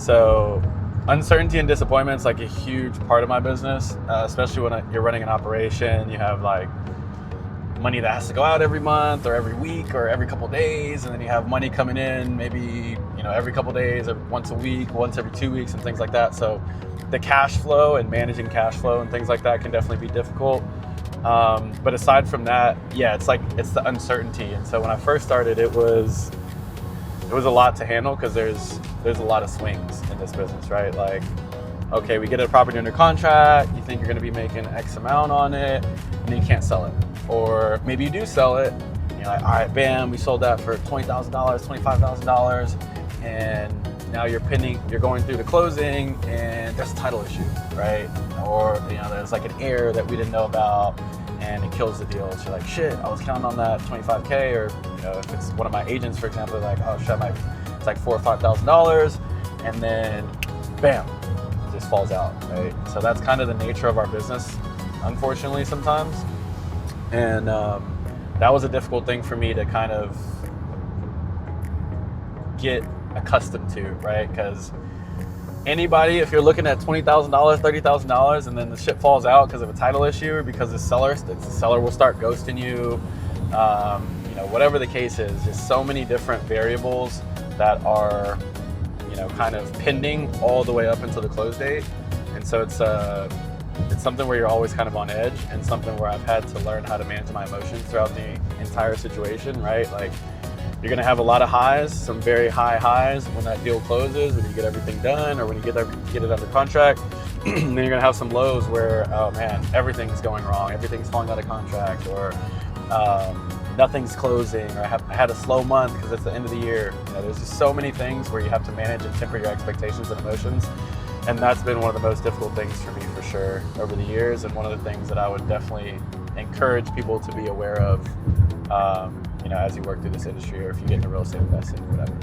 So uncertainty and disappointment is like a huge part of my business, especially when you're running an operation. You have like money that has to go out every month or every week or every couple days, and then you have money coming in maybe every couple days or once a week, once every 2 weeks, and things like that. So the cash flow and managing cash flow and things like that can definitely be difficult. But aside from that, yeah, it's the uncertainty. And so when I first started, it was a lot to handle because there's a lot of swings in this business, right? Like, okay, we get a property under contract, you think you're going to be making X amount on it, and then you can't sell it. Or maybe you do sell it, and you're like, all right, bam, we sold that for $20,000, $25,000, and now you're going through the closing, and there's a title issue, right? Or there's like an error that we didn't know about, and it kills the deal. So you're like, shit, I was counting on that $25K, or if it's one of my agents, for example, like, oh shit, it's like $4,000 or $5,000, and then bam, it just falls out, right? So that's kind of the nature of our business, unfortunately, sometimes. And that was a difficult thing for me to kind of get accustomed to, right? Because anybody, if you're looking at $20,000, $30,000, and then the shit falls out because of a title issue or because the seller will start ghosting you, whatever the case is, just so many different variables that are, kind of pending all the way up until the close date. And so it's something where you're always kind of on edge, and something where I've had to learn how to manage my emotions throughout the entire situation, right? Like, you're gonna have a lot of highs, some very high highs when that deal closes, when you get everything done, or when you get it under contract. And then you're gonna have some lows where, oh man, everything's going wrong, everything's falling out of contract, or nothing's closing, or I had a slow month because it's the end of the year. There's just so many things where you have to manage and temper your expectations and emotions. And that's been one of the most difficult things for me, for sure, over the years, and one of the things that I would definitely encourage people to be aware of, as you work through this industry, or if you get into real estate investing or whatever.